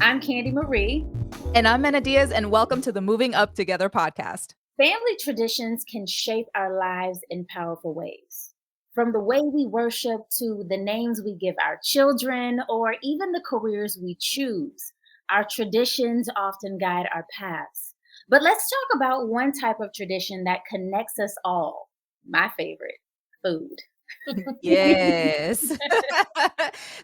I'm Candy Marie. And I'm Mena Diaz, and welcome to the Moving Up Together podcast. Family traditions can shape our lives in powerful ways. From the way we worship to the names we give our children, or even the careers we choose, our traditions often guide our paths. But let's talk about one type of tradition that connects us all. My favorite, food. Yes.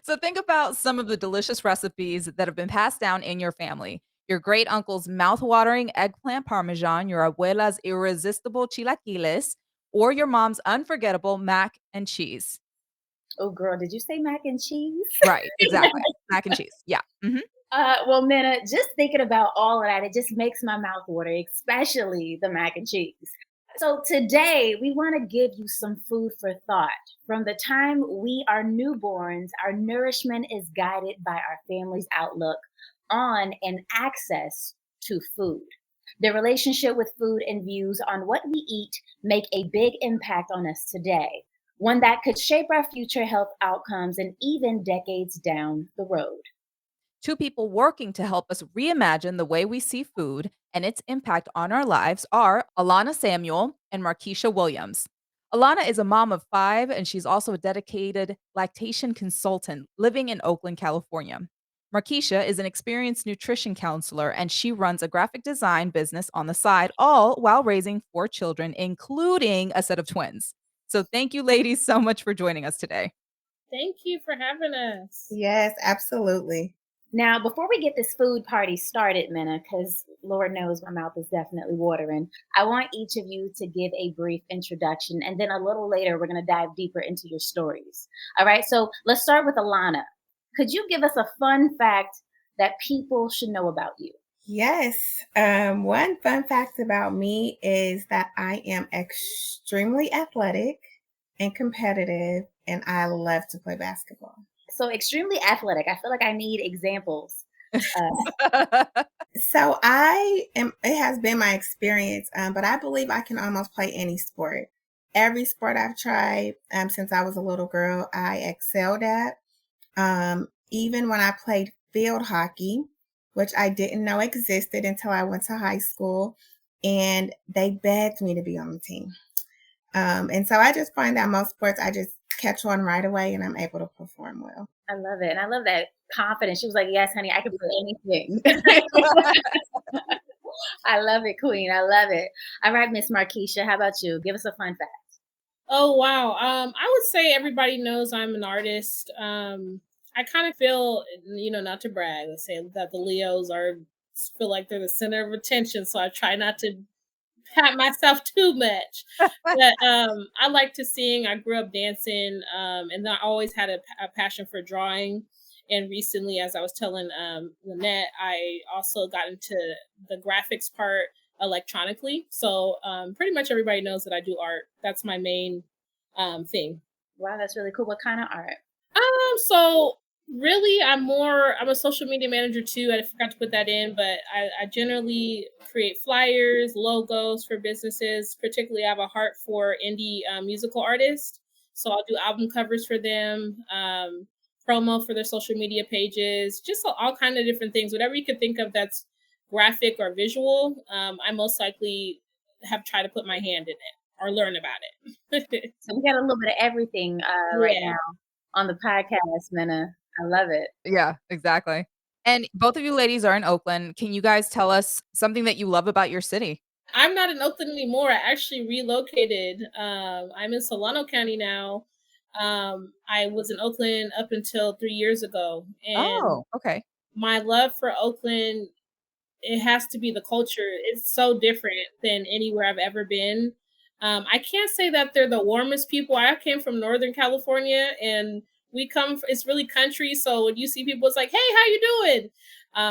So think about some of the delicious recipes that have been passed down in your family. Your great uncle's mouth-watering eggplant parmesan, your abuela's irresistible chilaquiles, or your mom's unforgettable mac and cheese. Oh, girl, did you say mac and cheese? Right, exactly. Mac and cheese. Yeah. Well, Minna, just thinking about all of that, it just makes my mouth water, especially the mac and cheese. So today we want to give you some food for thought. From the time we are newborns, our nourishment is guided by our family's outlook on and access to food. The relationship with food and views on what we eat make a big impact on us today, one that could shape our future health outcomes and even decades down the road. Two people working to help us reimagine the way we see food and its impact on our lives are Allana Samuel and Markeisha Williams. Alana is a mom of 5, and she's also a dedicated lactation consultant living in Oakland, California. Markeisha is an experienced nutrition counselor, and she runs a graphic design business on the side, all while raising 4 children, including a set of twins. So thank you, ladies, so much for joining us today. Thank you for having us. Yes, absolutely. Now, before we get this food party started, Minna, because Lord knows my mouth is definitely watering, I want each of you to give a brief introduction, and then a little later, we're going to dive deeper into your stories. All right, so let's start with Allana. Could you give us a fun fact that people should know about you? Yes. One fun fact about me is that I am extremely athletic and competitive, and I love to play basketball. So, extremely athletic. I feel like I need examples. So it has been my experience, but I believe I can almost play any sport. Every sport I've tried since I was a little girl, I excelled at. Even when I played field hockey, which I didn't know existed until I went to high school, and they begged me to be on the team. And so I just find that most sports I just catch on right away and I'm able to perform well. I love it. And I love that confidence. She was like, yes, honey, I can play anything. I love it, Queen. I love it. All right, Miss Markeisha, how about you? Give us a fun fact. Oh, wow. I would say everybody knows I'm an artist. I kind of feel, not to brag, let's say that the Leos feel like they're the center of attention. So I try not to pat myself too much. But I like to sing. I grew up dancing, and I always had a passion for drawing. And recently, as I was telling Lynette, I also got into the graphics part electronically. So pretty much everybody knows that I do art. That's my main thing. Wow, that's really cool. What kind of art? So really, I'm a social media manager too. I forgot to put that in, but I generally create flyers, logos for businesses. Particularly, I have a heart for indie musical artists. So I'll do album covers for them, promo for their social media pages, just all kind of different things. Whatever you could think of that's graphic or visual, I most likely have tried to put my hand in it or learn about it. So we got a little bit of everything right now on the podcast, Minna. I love it. Yeah, exactly. And both of you ladies are in Oakland. Can you guys tell us something that you love about your city? I'm not in Oakland anymore. I actually relocated. I'm in Solano County now. I was in Oakland up until 3 years ago. And okay. My love for Oakland, it has to be the culture. It's so different than anywhere I've ever been. I can't say that they're the warmest people. I came from Northern California, and it's really country. So when you see people, it's like, hey, how you doing?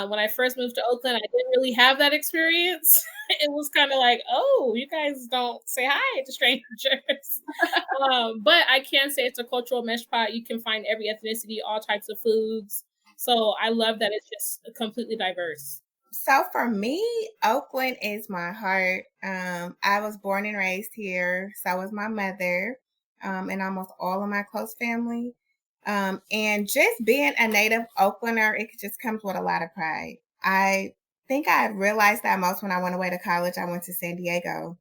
When I first moved to Oakland, I didn't really have that experience. It was kind of like, oh, you guys don't say hi to strangers. But I can say it's a cultural mesh pot. You can find every ethnicity, all types of foods. So I love that it's just completely diverse. So for me, Oakland is my heart. I was born and raised here. So was my mother, and almost all of my close family. And just being a native Oaklander, it just comes with a lot of pride. I think I realized that most when I went away to college. I went to San Diego.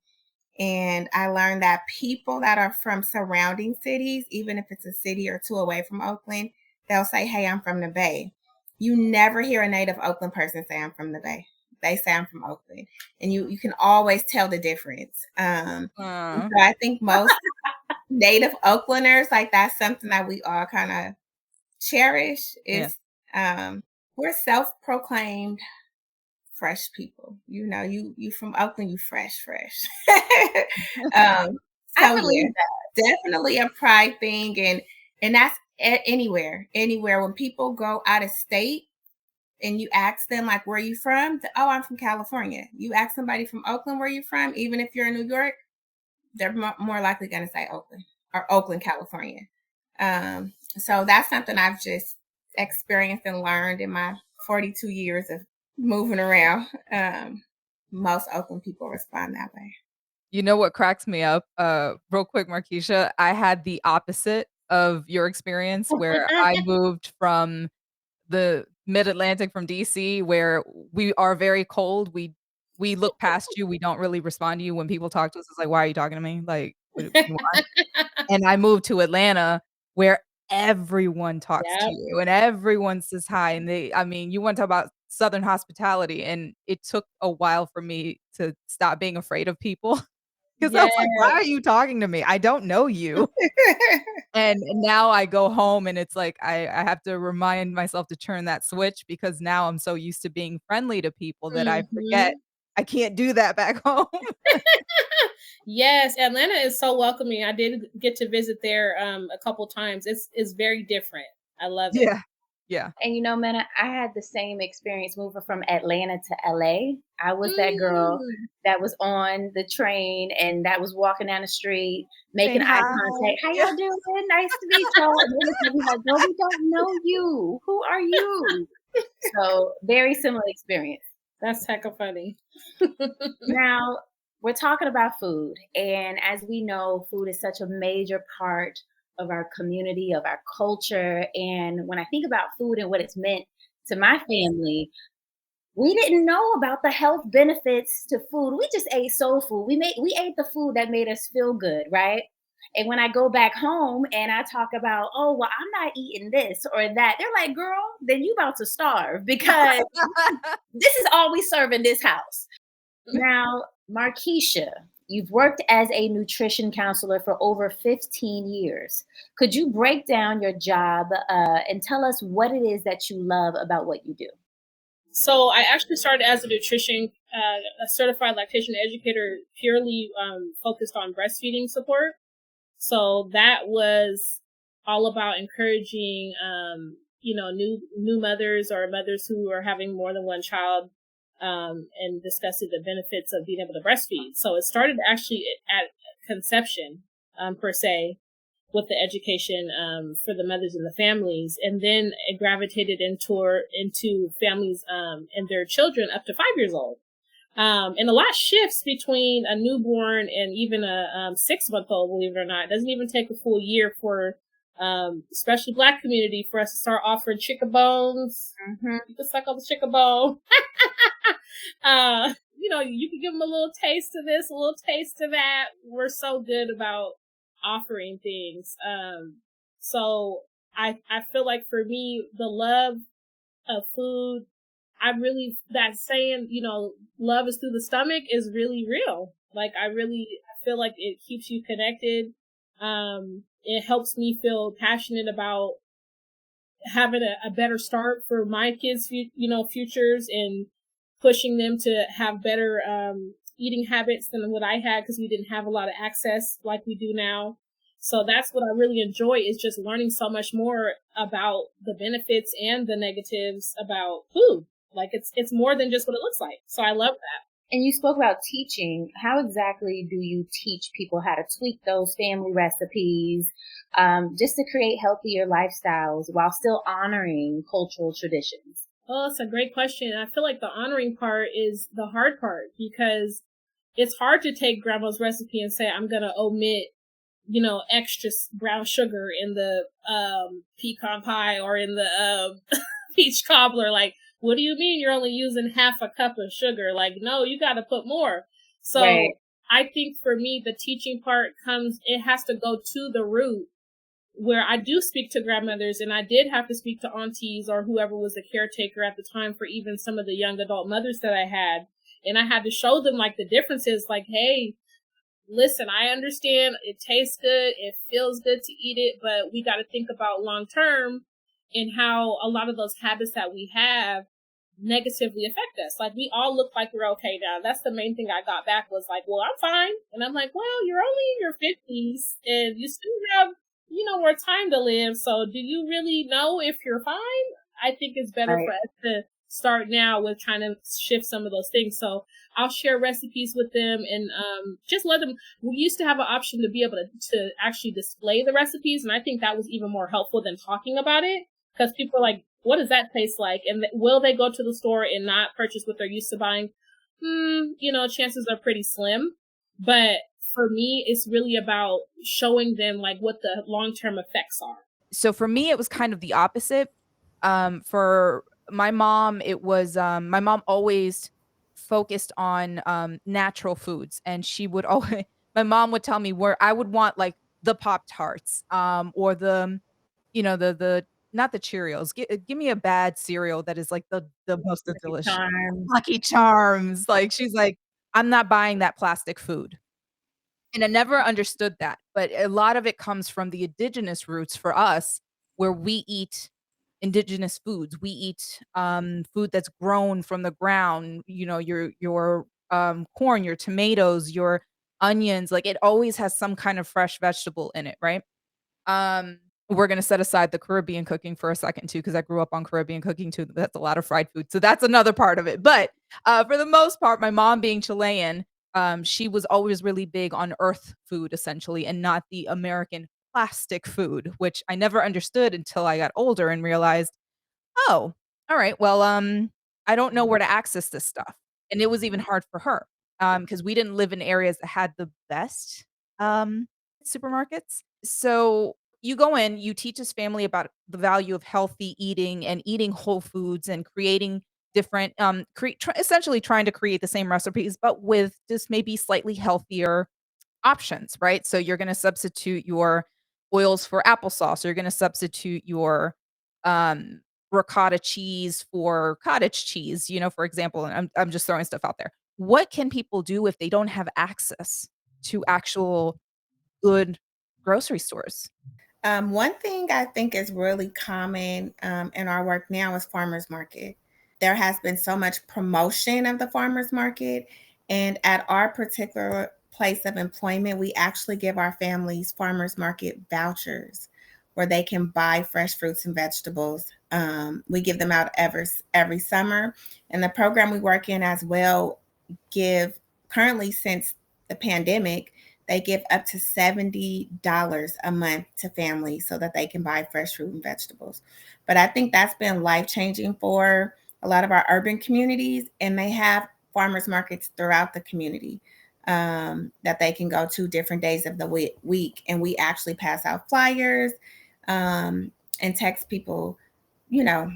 And I learned that people that are from surrounding cities, even if it's a city or two away from Oakland, they'll say, hey, I'm from the Bay. You never hear a native Oakland person say I'm from the Bay. They say I'm from Oakland. And you can always tell the difference. So I think most native Oaklanders, like that's something that we all kind of cherish is we're self-proclaimed fresh people. You know, you from Oakland, you fresh. I So believe yeah, definitely a pride thing, and that's anywhere. When people go out of state and you ask them like, where are you from? Oh, I'm from California. You ask somebody from Oakland, where are you from? Even if you're in New York, they're more likely going to say Oakland or Oakland, California. So that's something I've just experienced and learned in my 42 years of moving around. Most Oakland people respond that way. You know what cracks me up? Real quick, Markeisha, I had the opposite of your experience where I moved from the Mid-Atlantic from DC, where we are very cold. We look past you. We don't really respond to you when people talk to us. It's like, "Why are you talking to me?" Like, "What do you want?" And I moved to Atlanta where everyone talks to Yep. you and everyone says hi, and I mean, you wanna talk about Southern hospitality, and it took a while for me to stop being afraid of people. 'Cause I was like, "Why are Yes. you talking to me? I don't know you." And now I go home and it's like I have to remind myself to turn that switch because now I'm so used to being friendly to people that I forget Mhm. I can't do that back home. Yes, Atlanta is so welcoming. I did get to visit there a couple times. It's very different. I love it. Yeah. Yeah. And you know, man, I had the same experience moving from Atlanta to LA. I was that girl Mm. that was on the train and that was walking down the street, making Saying eye hi. contact. How Yeah. y'all doing? Nice to meet y'all. And they look at me like, girl, we don't know you. Who are you? So very similar experience. That's hecka funny. Now, we're talking about food. And as we know, food is such a major part of our community, of our culture. And when I think about food and what it's meant to my family, we didn't know about the health benefits to food. We just ate soul food. We ate the food that made us feel good, right? And when I go back home and I talk about, oh, well, I'm not eating this or that, they're like, girl, then you about to starve because this is all we serve in this house. Now, Markeisha, you've worked as a nutrition counselor for over 15 years. Could you break down your job and tell us what it is that you love about what you do? So I actually started as a certified lactation educator, purely focused on breastfeeding support. So that was all about encouraging, new mothers or mothers who are having more than one child, and discussing the benefits of being able to breastfeed. So it started actually at conception, per se, with the education for the mothers and the families, and then it gravitated into families and their children up to 5 years old. And a lot shifts between a newborn and even a 6-month-old, believe it or not. It doesn't even take a full year for, especially Black community, for us to start offering chicken bones. Mm-hmm. You can suck on the chicken bone. You can give them a little taste of this, a little taste of that. We're so good about offering things. So I feel like for me, the love of food, that saying, love is through the stomach is really real. Like I feel like it keeps you connected. It helps me feel passionate about having a better start for my kids, futures, and pushing them to have better, eating habits than what I had because we didn't have a lot of access like we do now. So that's what I really enjoy, is just learning so much more about the benefits and the negatives about food. Like it's more than just what it looks like. So I love that. And you spoke about teaching. How exactly do you teach people how to tweak those family recipes just to create healthier lifestyles while still honoring cultural traditions? Well, that's a great question. I feel like the honoring part is the hard part because it's hard to take grandma's recipe and say, I'm going to omit extra brown sugar in the pecan pie or in the peach cobbler. Like, what do you mean you're only using half a cup of sugar? Like, no, you got to put more. Right. So I think for me, the teaching part it has to go to the root where I do speak to grandmothers, and I did have to speak to aunties or whoever was the caretaker at the time for even some of the young adult mothers that I had. And I had to show them like the differences, like, hey, listen, I understand it tastes good, it feels good to eat it, but we got to think about long term and how a lot of those habits that we have negatively affect us. Like, we all look like we're okay now. That's the main thing I got back was like, well, I'm fine. And I'm like, well, you're only in your 50s and you still have, more time to live. So do you really know if you're fine? I think it's better Right. for us to start now with trying to shift some of those things. So I'll share recipes with them and just let them. We used to have an option to be able to actually display the recipes. And I think that was even more helpful than talking about it, because people are like, what does that taste like? And will they go to the store and not purchase what they're used to buying? Chances are pretty slim. But for me, it's really about showing them like what the long-term effects are. So for me, it was kind of the opposite. For my mom, it was my mom always focused on natural foods, and she would always my mom would tell me where I would want like the Pop Tarts, or the not the Cheerios. Give me a bad cereal that is like the most Lucky delicious. Charms. Lucky Charms. Like she's like, I'm not buying that plastic food. And I never understood that, but a lot of it comes from the indigenous roots for us, where we eat indigenous foods. We eat, food that's grown from the ground, your corn, your tomatoes, your onions, like, it always has some kind of fresh vegetable in it, right? We're gonna set aside the Caribbean cooking for a second too, because I grew up on Caribbean cooking too. That's a lot of fried food, so that's another part of it. But, for the most part, my mom being Chilean, she was always really big on earth food essentially, and not the American plastic food, which I never understood until I got older and realized, "Oh, alright, well, I don't know where to access this stuff." And it was even hard for her, because we didn't live in areas that had the best, um, supermarkets. So, you go in, you teach this family about the value of healthy eating and eating whole foods and creating different, essentially trying to create the same recipes, but with just maybe slightly healthier options, right? So you're gonna substitute your oils for applesauce, or you're gonna substitute your, um, ricotta cheese for cottage cheese, for example, and I'm just throwing stuff out there. What can people do if they don't have access to actual good grocery stores? One thing I think is really common in our work now is farmers market. There has been so much promotion of the farmers market, and at our particular place of employment, we actually give our families farmers market vouchers where they can buy fresh fruits and vegetables. We give them out every summer, and the program we work in as well give currently since the pandemic they give up to $70 a month to families so that they can buy fresh fruit and vegetables. But I think that's been life changing for a lot of our urban communities, and they have farmers markets throughout the community that they can go to different days of the week. And we actually pass out flyers and text people, you know,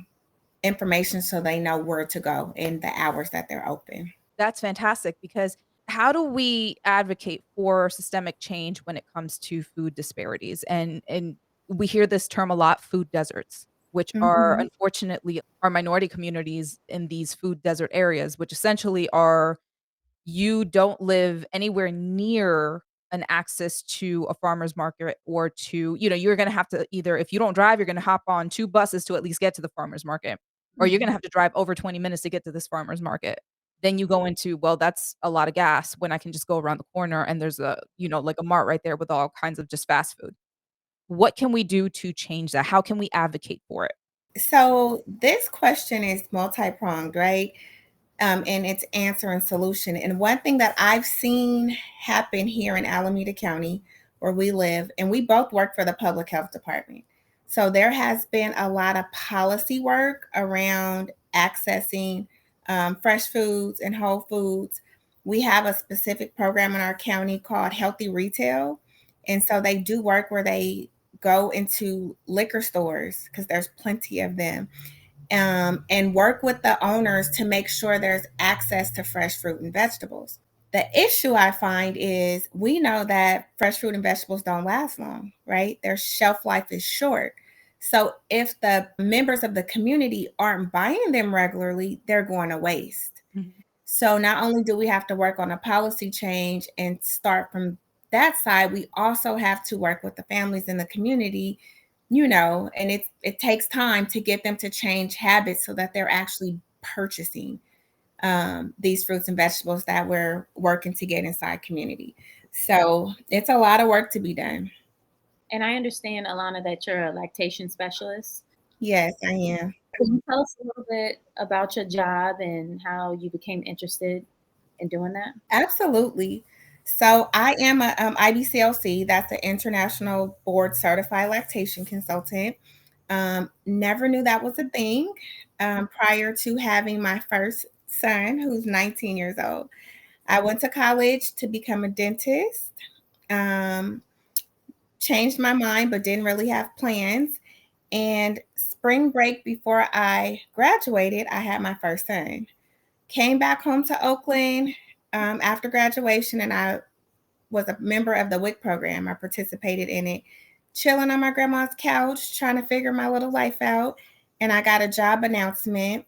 information so they know where to go and the hours that they're open. That's fantastic, because how do we advocate for systemic change when it comes to food disparities? And we hear this term a lot, food deserts, which are Mhm. unfortunately are minority communities in these food desert areas, which essentially are, you don't live anywhere near an access to a farmer's market, or to, you're gonna have to, either if you don't drive, you're gonna hop on 2 buses to at least get to the farmer's market, or you're gonna Mhm. have to drive over 20 minutes to get to this farmer's market. Then you go into, well, that's a lot of gas when I can just go around the corner and there's like a mart right there with all kinds of just fast food. What can we do to change that? How can we advocate for it? So this question is multi-pronged, right? And its answer and solution. And one thing that I've seen happen here in Alameda County, where we live, and we both work for the public health department. So there has been a lot of policy work around accessing fresh foods and whole foods. We have a specific program in our county called Healthy Retail, And so they do work where they go into liquor stores, because there's plenty of them, and work with the owners to make sure there's access to fresh fruit and vegetables. The issue I find is we know that fresh fruit and vegetables don't last long, right? Their shelf life is short. So if the members of the community aren't buying them regularly, they're going to waste. Mhm. So not only do we have to work on a policy change and start from that side, we also have to work with the families in the community, and it takes time to get them to change habits so that they're actually purchasing these fruits and vegetables that we're working to get inside community. So it's a lot of work to be done. And I understand, Alana, that you're a lactation specialist. Yes, I am. Can you tell us a little bit about your job and how you became interested in doing that? Absolutely. So I am a IBCLC, that's an International Board Certified Lactation Consultant. Never knew that was a thing prior to having my first son, who's 19 years old. I went to college to become a dentist. Um, Changed my mind, but didn't really have plans. And spring break before I graduated, I had my first son. Came back home to Oakland after graduation, and I was a member of the WIC program. I participated in it, chilling on my grandma's couch, trying to figure my little life out. And I got a job announcement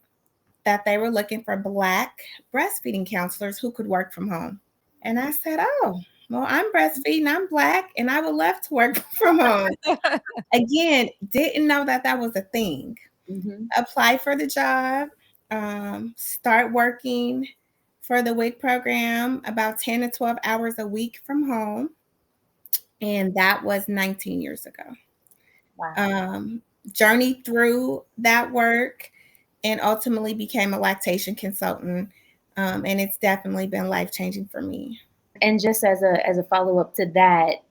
that they were looking for Black breastfeeding counselors who could work from home. And I said, oh, well, I'm breastfeeding, I'm Black, and I would love to work from home. Again, didn't know that that was a thing. Mm-hmm. Apply for the job, start working for the WIC program about 10 to 12 hours a week from home. And that was 19 years ago. Wow. Journeyed through that work and ultimately became a lactation consultant. And it's definitely been life-changing for me. And just as a follow up to that,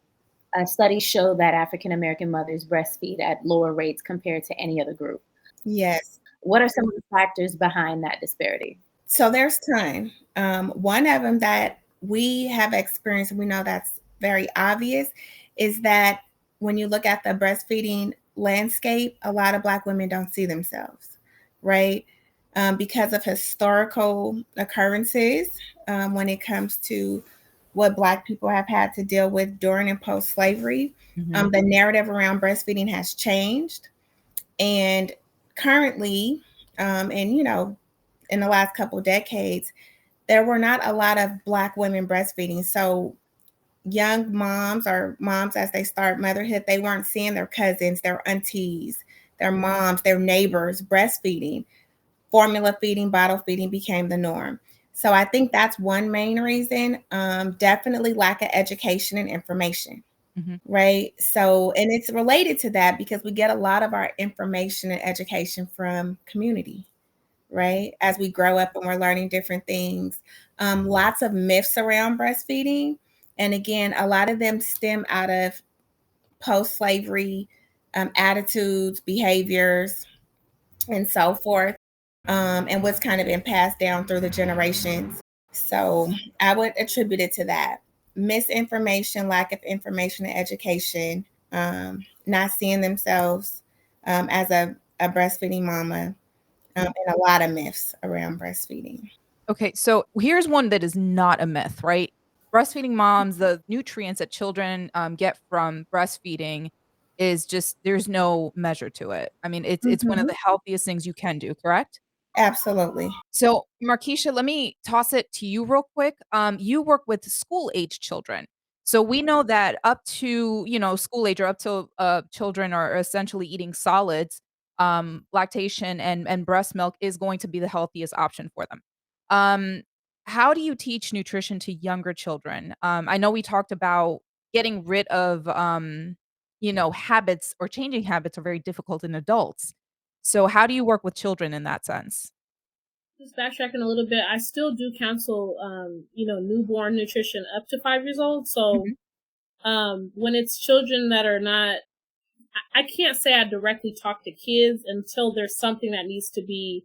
studies show that African American mothers breastfeed at lower rates compared to any other group. Yes. What are some of the factors behind that disparity? So there's time. One of them that we have experienced, and we know that's very obvious, is that when you look at the breastfeeding landscape, a lot of Black women don't see themselves, right? Because of historical occurrences when it comes to what Black people have had to deal with during and post slavery. Mhm. The narrative around breastfeeding has changed. And currently, in the last couple of decades, there were not a lot of Black women breastfeeding. So young moms, or moms as they start motherhood, they weren't seeing their cousins, their aunties, their moms, their neighbors breastfeeding. Formula feeding, bottle feeding became the norm. So I think that's one main reason. Definitely lack of education and information. Mhm. Right. So, and it's related to that because we get a lot of our information and education from community, right? As we grow up and we're learning different things. Lots of myths around breastfeeding. And again, a lot of them stem out of post slavery attitudes, behaviors, and so forth, and what's kind of been passed down through the generations. So I would attribute it to that misinformation, lack of information and education, not seeing themselves as a breastfeeding mama, and a lot of myths around breastfeeding. Okay, so here's one that is not a myth, right? Breastfeeding moms, the nutrients that children, get from breastfeeding is just there's no measure to it. I mean, it's one of Mhm. the healthiest things you can do, correct? Absolutely. So, Markeisha, let me toss it to you real quick. You work with school-age children. So we know that up to, school age or up to children are essentially eating solids, lactation and breast milk is going to be the healthiest option for them. Um, how do you teach nutrition to younger children? I know we talked about getting rid of, habits or changing habits are very difficult in adults. So how do you work with children in that sense? Just backtracking a little bit, I still do counsel, newborn nutrition up to 5 years old. So, Mhm. when it's children that are not, I can't say I directly talk to kids until there's something that needs to be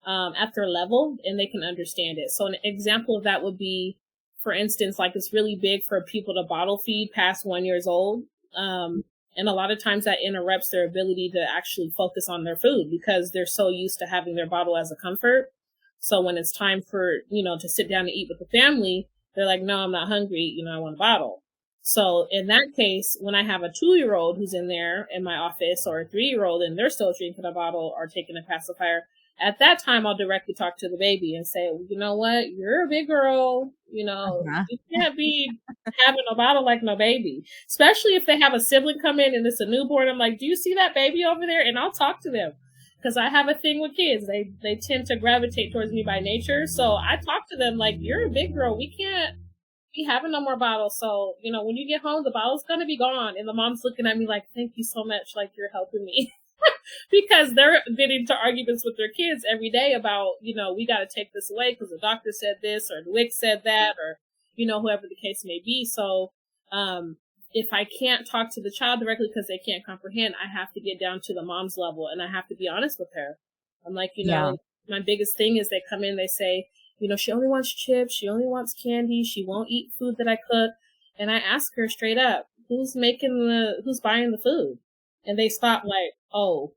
at their level and they can understand it. So an example of that would be for instance, like it's really big for people to bottle feed past 1 year old. And a lot of times that interrupts their ability to actually focus on their food because they're so used to having their bottle as a comfort. So when it's time for, to sit down and eat with the family, they're like, no, I'm not hungry. I want a bottle. So in that case, when I have a 2-year-old who's in there in my office or a 3-year-old and they're still drinking a bottle or taking a pacifier, at that time, I'll directly talk to the baby and say, well, you know what? You're a big girl. You can't be having a bottle like no baby, especially if they have a sibling come in and it's a newborn. I'm like, do you see that baby over there? And I'll talk to them because I have a thing with kids. They tend to gravitate towards me by nature. So I talk to them like, you're a big girl. We can't be having no more bottles. So, when you get home, the bottle's going to be gone. And the mom's looking at me like, thank you so much. Like you're helping me. Because they're getting into arguments with their kids every day about, we got to take this away because the doctor said this or the WIC said that or, whoever the case may be. So, if I can't talk to the child directly because they can't comprehend, I have to get down to the mom's level and I have to be honest with her. I'm like, my biggest thing is they come in, they say, she only wants chips. She only wants candy. She won't eat food that I cook. And I ask her straight up, who's buying the food? And they stop like, oh,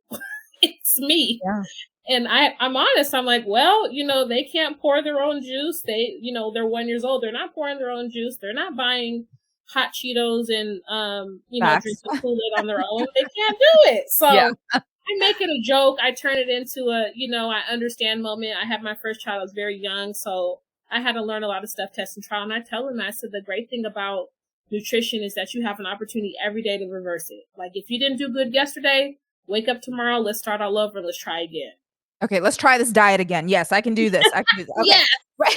it's me. Yeah. And I'm honest. I'm like, well, they can't pour their own juice. They, they're 1 year old. They're not pouring their own juice. They're not buying hot Cheetos and, drinking Kool-Aid on their own. They can't do it. So I make it a joke. I turn it into a, I understand moment. I had my first child. I was very young. So I had to learn a lot of stuff, test and trial. And I tell them, I said, the great thing about nutrition is that you have an opportunity every day to reverse it. Like if you didn't do good yesterday, wake up tomorrow, let's start all over, let's try again. Okay, let's try this diet again. Yes, I can do this. Okay. Yeah. Right.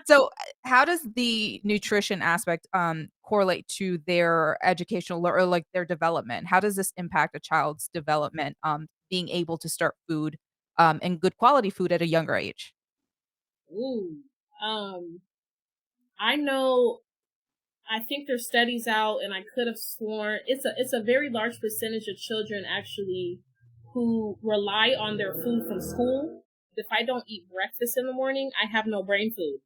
So how does the nutrition aspect correlate to their educational or like their development? How does this impact a child's development, being able to start food and good quality food at a younger age? Ooh. I think there's studies out, and I could have sworn it's a very large percentage of children actually who rely on their food from school. If I don't eat breakfast in the morning, I have no brain food.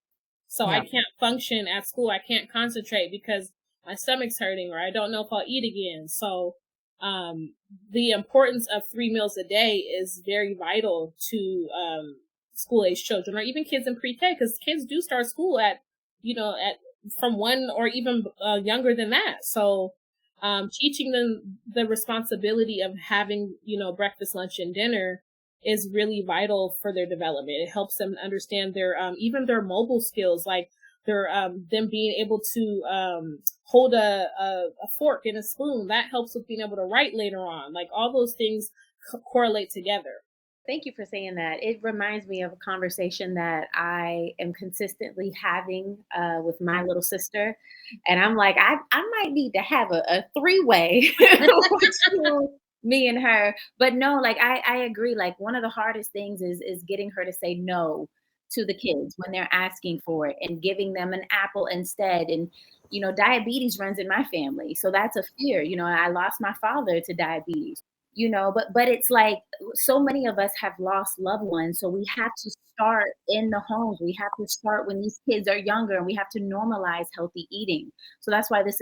So I can't function at school. I can't concentrate because my stomach's hurting or I don't know if I'll eat again. So the importance of 3 meals a day is very vital to school-age children or even kids in pre-K because kids do start school at from 1 or even younger than that. So teaching them the responsibility of having, breakfast, lunch, and dinner is really vital for their development. It helps them understand their, even their mobile skills, like their, them being able to hold a fork and a spoon. That helps with being able to write later on. Like all those things correlate together. Thank you for saying that. It reminds me of a conversation that I am consistently having with my little sister. And I'm like, I might need to have a 3-way between me and her. But no, like I agree. Like one of the hardest things is getting her to say no to the kids when they're asking for it and giving them an apple instead. And, diabetes runs in my family. So that's a fear. I lost my father to diabetes. But it's like so many of us have lost loved ones. So we have to start in the homes. We have to start when these kids are younger and we have to normalize healthy eating. So that's why this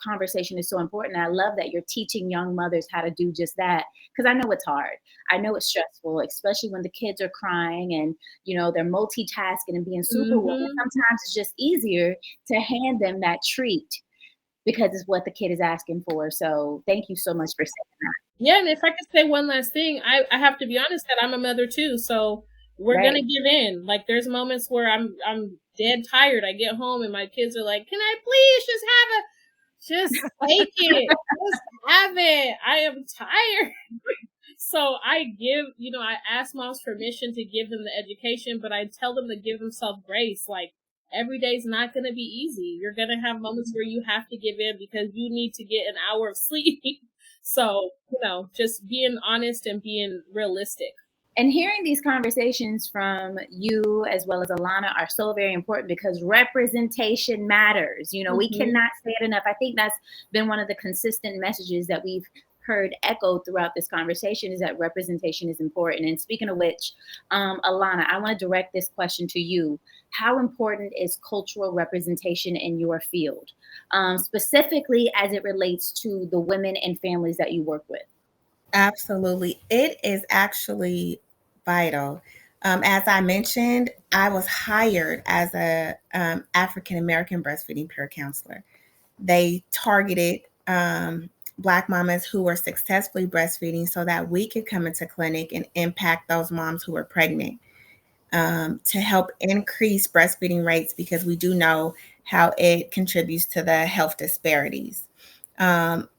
conversation is so important. I love that you're teaching young mothers how to do just that because I know it's hard. I know it's stressful, especially when the kids are crying and, they're multitasking and being super woman. Sometimes it's just easier to hand them that treat because it's what the kid is asking for. So thank you so much for saying that. Yeah, and if I could say one last thing, I have to be honest that I'm a mother too, so we're gonna give in. Like there's moments where I'm dead tired. I get home and my kids are like, "Can I please just take it, just have it? I am tired." So I ask moms permission to give them the education, but I tell them to give themselves grace. Like every day's not gonna be easy. You're gonna have moments where you have to give in because you need to get an hour of sleep. So, just being honest and being realistic. And hearing these conversations from you as well as Allana are so very important because representation matters. We cannot say it enough. I think that's been one of the consistent messages that we've heard echoed throughout this conversation is that representation is important. And speaking of which, Allana, I want to direct this question to you. How important is cultural representation in your field, specifically as it relates to the women and families that you work with? Absolutely. It is actually vital. As I mentioned, I was hired as a African American breastfeeding peer counselor. They targeted Black mamas who were successfully breastfeeding so that we could come into clinic and impact those moms who were pregnant, to help increase breastfeeding rates because we do know how it contributes to the health disparities. Um,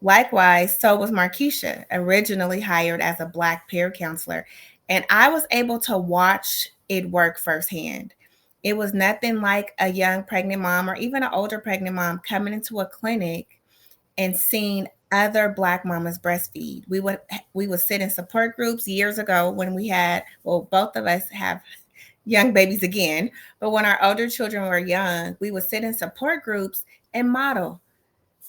Likewise, so was Markeisha, originally hired as a Black peer counselor. And I was able to watch it work firsthand. It was nothing like a young pregnant mom or even an older pregnant mom coming into a clinic and seeing other Black mamas breastfeed. We would sit in support groups years ago when we had, well, both of us have young babies again, but when our older children were young, we would sit in support groups and model.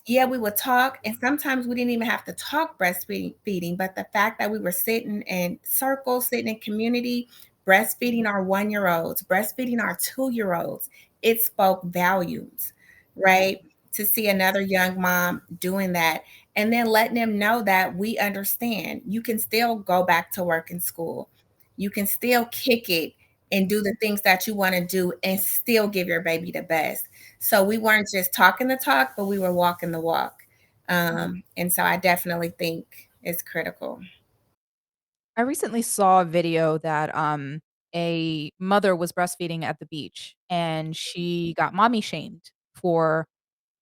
Yeah, we would talk, and sometimes we didn't even have to talk breastfeeding, but the fact that we were sitting in circles, sitting in community, breastfeeding our 1 year olds, breastfeeding our 2 year olds, it spoke volumes, right? To see another young mom doing that and then letting them know that we understand you can still go back to work and school. You can still kick it and do the things that you want to do and still give your baby the best. So we weren't just talking the talk, but we were walking the walk. And so I definitely think it's critical. I recently saw a video that, a mother was breastfeeding at the beach, and she got mommy shamed for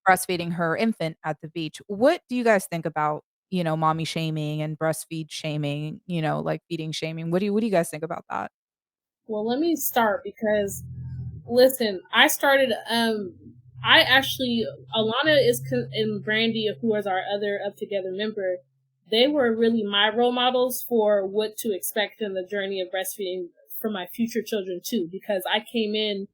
breastfeeding her infant at the beach. What do you guys think about, mommy shaming and breastfeed shaming, like feeding shaming? What do you guys think about that? Well, let me start because listen, I actually Alana and Brandy, who was our other UpTogether member. They were really my role models for what to expect in the journey of breastfeeding for my future children too, because I came in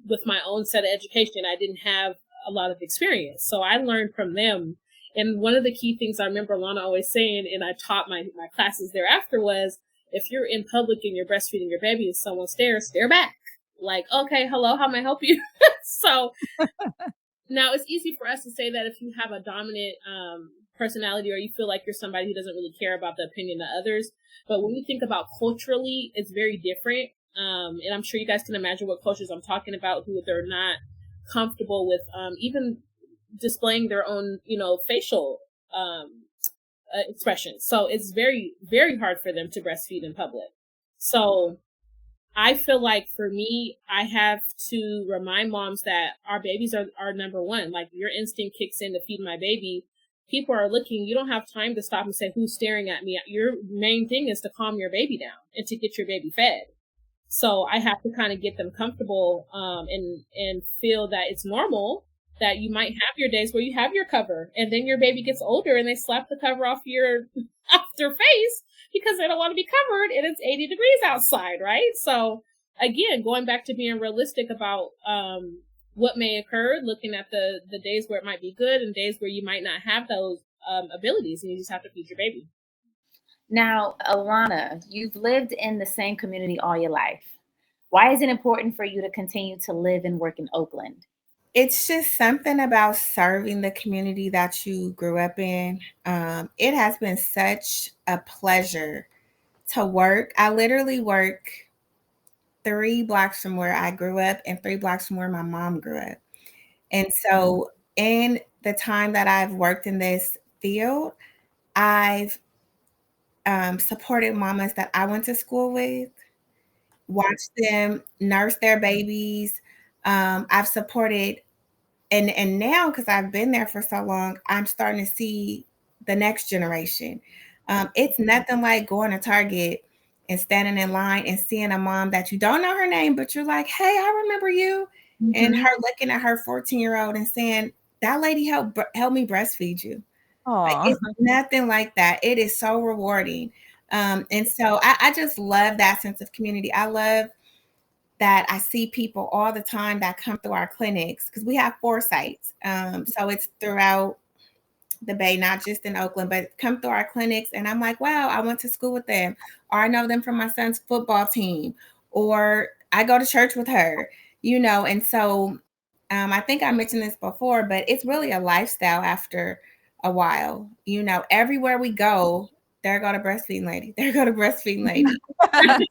with my own set of education. I didn't have a lot of experience. So I learned from them. And one of the key things I remember Lana always saying, and I taught my classes thereafter, was if you're in public and you're breastfeeding your baby and someone stares, stare back. Like, okay, hello, how may I help you? So now it's easy for us to say that if you have a dominant personality or you feel like you're somebody who doesn't really care about the opinion of others. But when you think about culturally, it's very different. And I'm sure you guys can imagine what cultures I'm talking about who they're not comfortable with even displaying their own, facial expressions. So it's very, very hard for them to breastfeed in public. So I feel like for me, I have to remind moms that our babies are number one. Like your instinct kicks in to feed my baby. People are looking. You don't have time to stop and say, who's staring at me? Your main thing is to calm your baby down and to get your baby fed. So I have to kind of get them comfortable, and feel that it's normal that you might have your days where you have your cover and then your baby gets older and they slap the cover off off their face because they don't want to be covered and it's 80 degrees outside, right? So again, going back to being realistic about, what may occur, looking at the days where it might be good and days where you might not have those, abilities and you just have to feed your baby. Now, Alana, you've lived in the same community all your life. Why is it important for you to continue to live and work in Oakland? It's just something about serving the community that you grew up in. It has been such a pleasure to work. I literally work 3 blocks from where I grew up and 3 blocks from where my mom grew up. And so, in the time that I've worked in this field, I've supported mamas that I went to school with, watched them nurse their babies. I've supported, and now because I've been there for so long, I'm starting to see the next generation. It's nothing like going to Target and standing in line and seeing a mom that you don't know her name, but you're like, "Hey, I remember you," and Mhm. her looking at her 14-year-old and saying, "That lady helped me breastfeed you." Like, Aw. it's nothing like that. It is so rewarding. And so I just love that sense of community. I love that I see people all the time that come through our clinics because we have 4 sites. So it's throughout the Bay, not just in Oakland, but come through our clinics. And I'm like, wow, I went to school with them, or I know them from my son's football team, or I go to church with her, And so I think I mentioned this before, but it's really a lifestyle after a while. Everywhere we go, there go to breastfeeding lady, there go to breastfeeding lady.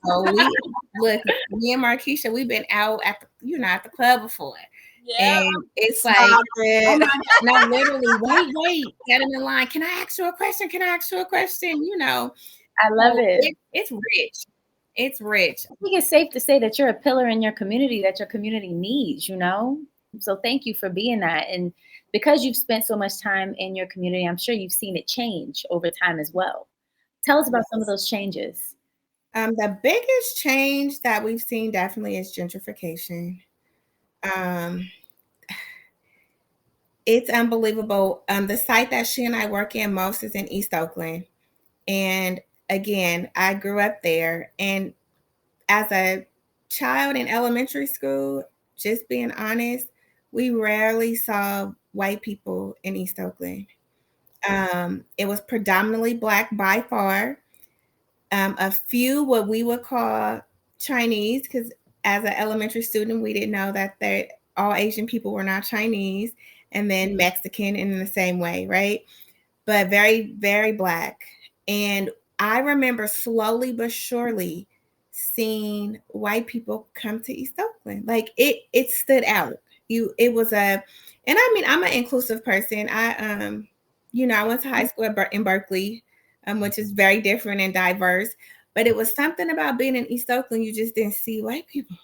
So we look, me and Markeisha, we've been out at the club before. Yeah. And it's like, Stop oh it. my God, no, literally, wait, get them in line. Can I ask you a question? Can I ask you a question? I love So it. it's rich. It's rich. I think it's safe to say that you're a pillar in your community that your community needs, So thank you for being that. And because you've spent so much time in your community, I'm sure you've seen it change over time as well. Tell us about some of those changes. The biggest change that we've seen definitely is gentrification. Um, it's unbelievable. The site that she and I work in most is in East Oakland. And again, I grew up there. And as a child in elementary school, just being honest, we rarely saw white people in East Oakland. It was predominantly Black by far. A few what we would call Chinese, because as an elementary student, we didn't know that all Asian people were not Chinese, and then Mexican in the same way, right? But very, very Black. And I remember slowly but surely seeing white people come to East Oakland. Like it stood out. It was and I mean, I'm an inclusive person. I went to high school in Berkeley, which is very different and diverse. But it was something about being in East Oakland, you just didn't see white people.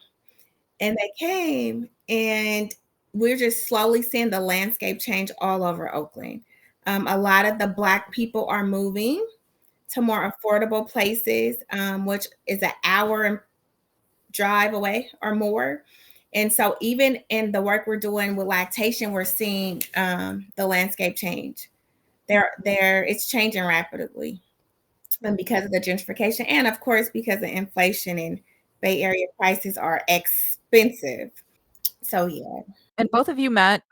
And they came, and we're just slowly seeing the landscape change all over Oakland. A lot of the Black people are moving to more affordable places, which is an hour drive away or more. And so even in the work we're doing with lactation, we're seeing the landscape change. It's changing rapidly, and because of the gentrification, and of course because of inflation, and Bay Area prices are expensive. So yeah. And both of you met,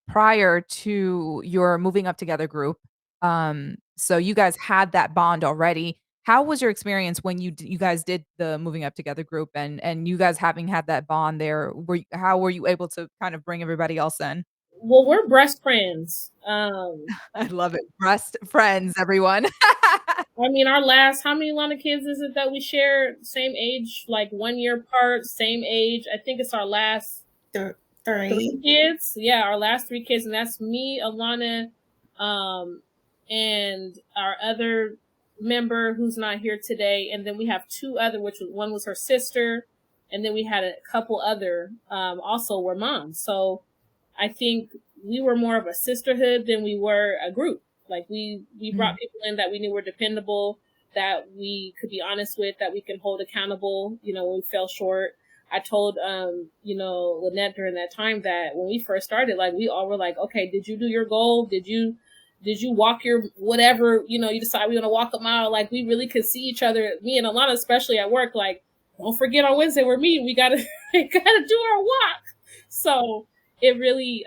prior to your moving up together group. So you guys had that bond already. How was your experience when you guys did the moving up together group, and you guys having had that bond there? How were you able to kind of bring everybody else in? Well, we're best friends. I love it. Breast friends, everyone. I mean, how many Lana kids is it that we share? Same age, like 1 year apart, same age. I think it's our last three Three. kids. Yeah, our last three kids, and that's me, Allana, and our other member who's not here today. And then we have two other, one was her sister, and then we had a couple other, also were moms. So I think we were more of a sisterhood than we were a group. Like we brought people in that we knew were dependable, that we could be honest with, that we can hold accountable, when we fell short. I told, Lynette during that time that when we first started, like we all were like, okay, did you do your goal? Did you walk your whatever, you decide we want to walk a mile? Like we really could see each other, me and Allana, especially at work, like, don't forget on Wednesday we're meeting. We gotta, do our walk. So it really,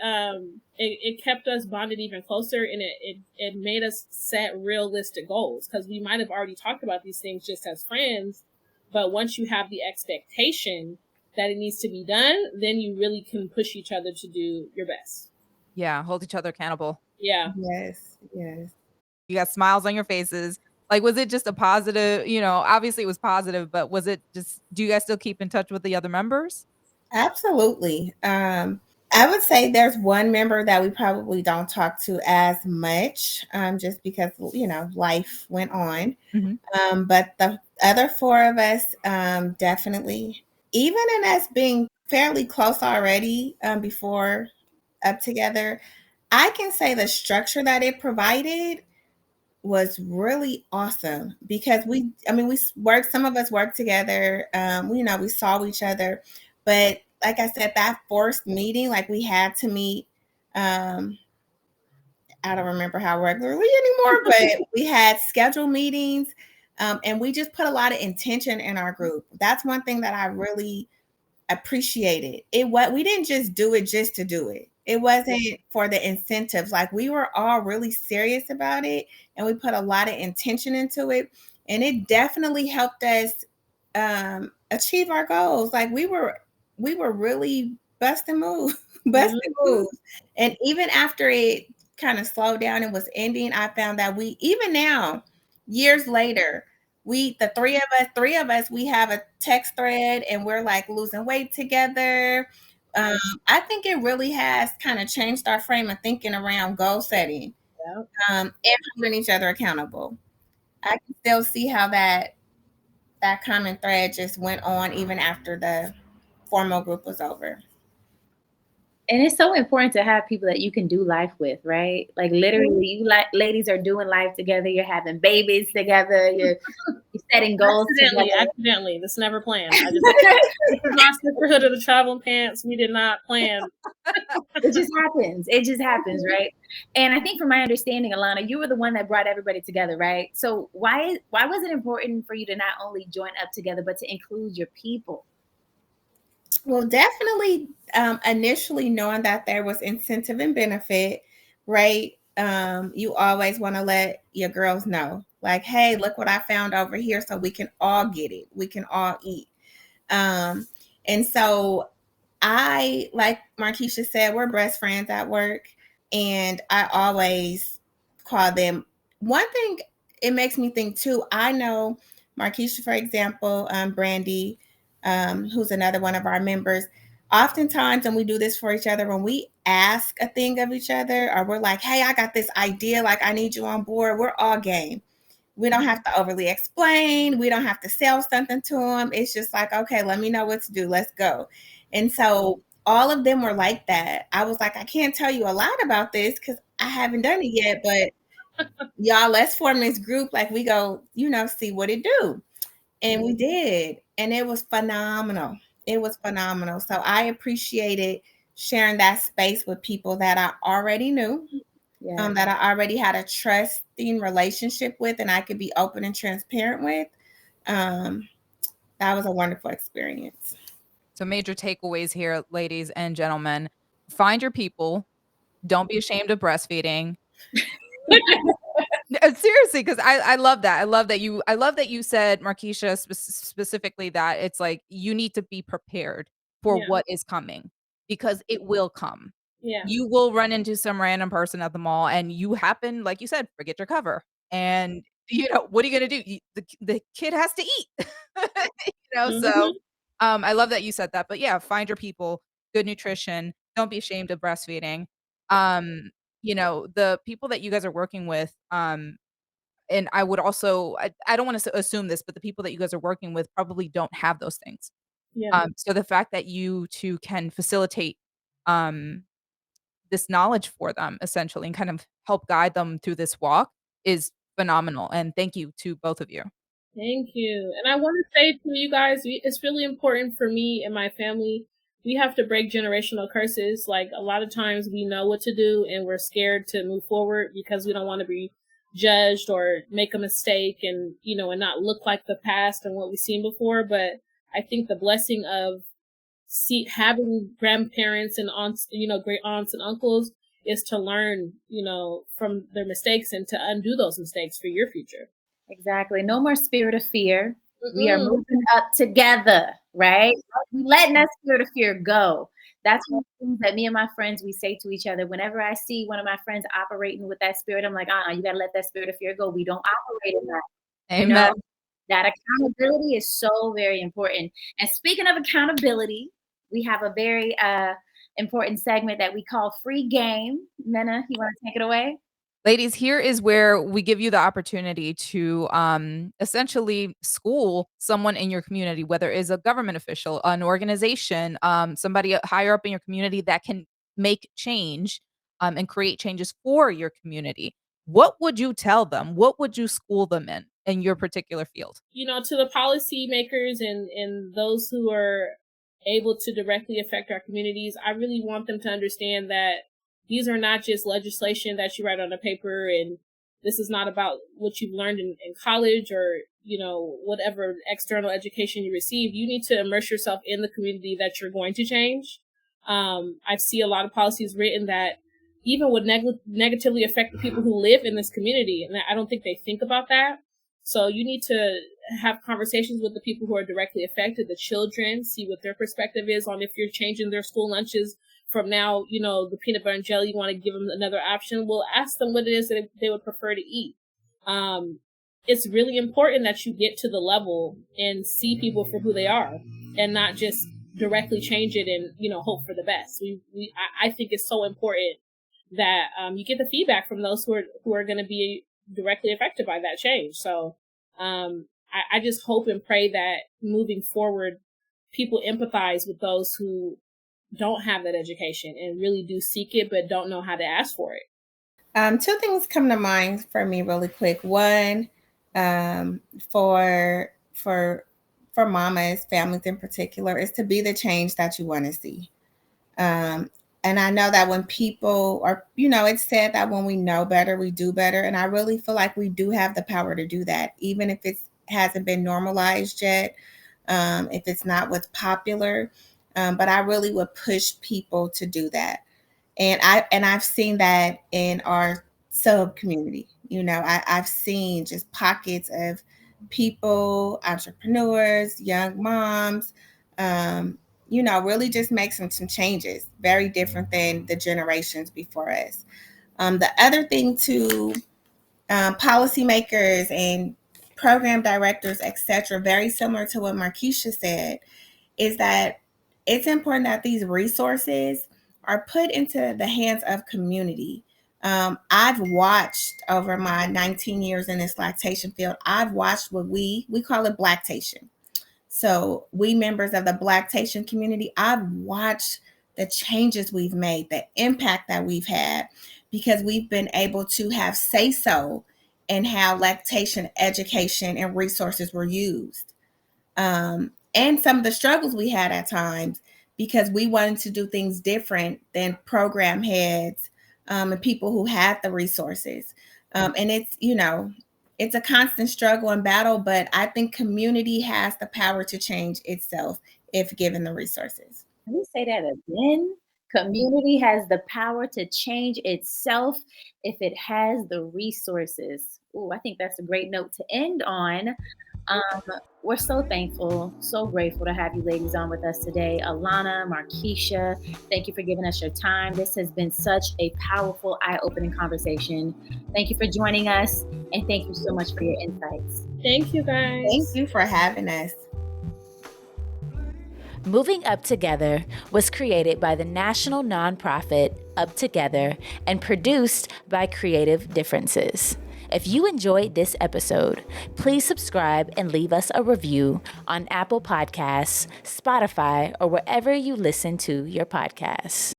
it kept us bonded even closer, and it made us set realistic goals, because we might have already talked about these things just as friends, but once you have the expectation that it needs to be done, then you really can push each other to do your best. Yeah, hold each other accountable. Yeah. Yes. You got smiles on your faces. Like, was it just a positive, obviously it was positive, but was it just, do you guys still keep in touch with the other members? Absolutely. I would say there's one member that we probably don't talk to as much, just because, life went on. But the other four of us, definitely, even in us being fairly close already, before UpTogether, I can say the structure that it provided was really awesome, because some of us worked together, we saw each other, but like I said, that forced meeting, like we had to meet, I don't remember how regularly anymore, but we had scheduled meetings, and we just put a lot of intention in our group. That's one thing that I really appreciated. We didn't just do it to do it. It wasn't for the incentives. Like, we were all really serious about it, and we put a lot of intention into it, and it definitely helped us achieve our goals. Like, we were really busting moves, busting Mhm. moves. And even after it kind of slowed down and was ending, I found that we even now, years later, the three of us, we have a text thread, and we're like losing weight together. um, I think it really has kind of changed our frame of thinking around goal setting, Yep. and holding each other accountable. I can still see how that common thread just went on even after the formal group was over. And it's so important to have people that you can do life with, right? Like literally, you like ladies are doing life together. You're having babies together. You're setting goals Accidentally, together. accidentally. This never planned. This is not sisterhood of the traveling pants. We did not plan. It just happens. It just happens, right? And I think from my understanding, Alana, you were the one that brought everybody together, right? So why was it important for you to not only join up together, but to include your people? Well, definitely, initially knowing that there was incentive and benefit, right? You always want to let your girls know, like, hey, look what I found over here, so we can all get it. We can all eat. Um, and so like Markeisha said, we're best friends at work, and I always call them. One thing it makes me think too, I know Markeisha, for example, Brandy, who's another one of our members. Oftentimes, when we do this for each other, when we ask a thing of each other, or we're like, hey, I got this idea, like, I need you on board, we're all game. We don't have to overly explain. We don't have to sell something to them. It's just like, okay, let me know what to do. Let's go. And so all of them were like that. I was like, I can't tell you a lot about this because I haven't done it yet, but y'all, let's form this group. Like, we go, see what it do. And we did. And it was phenomenal. It was phenomenal. So I appreciated sharing that space with people that I already knew, Yeah. that I already had a trusting relationship with, and I could be open and transparent with. Um, that was a wonderful experience. So major takeaways here, ladies and gentlemen. Find your people. Don't be ashamed of breastfeeding. Seriously, because I love that. I love that you said, Markeisha, specifically that it's like you need to be prepared for Yeah. what is coming because it will come. Yeah. You will run into some random person at the mall and you happen, like you said, forget your cover. And what are you gonna do? The kid has to eat. So Mhm. I love that you said that. But yeah, find your people, good nutrition. Don't be ashamed of breastfeeding. Um, the people that you guys are working with, and I would also I don't wanna assume this, but the people that you guys are working with probably don't have those things. Yeah. So the fact that you 2 can facilitate, um, this knowledge for them essentially and kind of help guide them through this walk is phenomenal, and thank you to both of you. Thank you. And I want to say to you guys, it's really important for me and my family. We have to break generational curses. Like, a lot of times we know what to do and we're scared to move forward because we don't want to be judged or make a mistake and not look like the past and what we've seen before. But I think the blessing of having grandparents and aunts, great aunts and uncles is to learn, from their mistakes and to undo those mistakes for your future. Exactly. No more spirit of fear. We are Mm-mm. moving up together, right? We letting that spirit of fear go. That's one of the things that me and my friends we say to each other. Whenever I see one of my friends operating with that spirit, I'm like, you gotta let that spirit of fear go. We don't operate in that, you Amen. know. That accountability is so very important. And speaking of accountability, we have a very important segment that we call free game. Minna, you want to take it away? Ladies, here is where we give you the opportunity to essentially school someone in your community, whether it's a government official, an organization, somebody higher up in your community that can make change and create changes for your community. What would you tell them? What would you school them in your particular field? To the policymakers and those who are able to directly affect our communities, I really want them to understand that these are not just legislation that you write on a paper, and this is not about what you've learned in college or, whatever external education you receive. You need to immerse yourself in the community that you're going to change. I see a lot of policies written that even would negatively affect the people who live in this community. And I don't think they think about that. So you need to have conversations with the people who are directly affected, the children, see what their perspective is on if you're changing their school lunches from now, the peanut butter and jelly, you want to give them another option. Well, ask them what it is that they would prefer to eat. It's really important that you get to the level and see people for who they are and not just directly change it and, hope for the best. I think it's so important that you get the feedback from those who are going to be directly affected by that change. So I just hope and pray that moving forward, people empathize with those who don't have that education and really do seek it, but don't know how to ask for it. Two things come to mind for me really quick. One, for mamas, families in particular, is to be the change that you want to see. And I know that when people are, it's said that when we know better, we do better. And I really feel like we do have the power to do that, even if it hasn't been normalized yet, if it's not what's popular. But I really would push people to do that. And I've seen that in our sub community. I've seen just pockets of people, entrepreneurs, young moms, really just make some changes, very different than the generations before us. The other thing to policymakers and program directors, etc., very similar to what Markeisha said, is that it's important that these resources are put into the hands of community. I've watched over my 19 years in this lactation field, I've watched what we call it Blacktation. So we members of the Blacktation community, I've watched the changes we've made, the impact that we've had, because we've been able to have say-so in how lactation education and resources were used. And some of the struggles we had at times because we wanted to do things different than program heads and people who had the resources. And it's a constant struggle and battle, but I think community has the power to change itself if given the resources. Can we say that again? Community has the power to change itself if it has the resources. Ooh, I think that's a great note to end on. Um, we're so thankful, so grateful to have you ladies on with us today. Allana, Markeisha, thank you for giving us your time. This has been such a powerful, eye-opening conversation. Thank you for joining us, and thank you so much for your insights. Thank you, guys. Thank you for having us. Moving Up Together was created by the national nonprofit UpTogether and produced by Creative Differences. If you enjoyed this episode, please subscribe and leave us a review on Apple Podcasts, Spotify, or wherever you listen to your podcasts.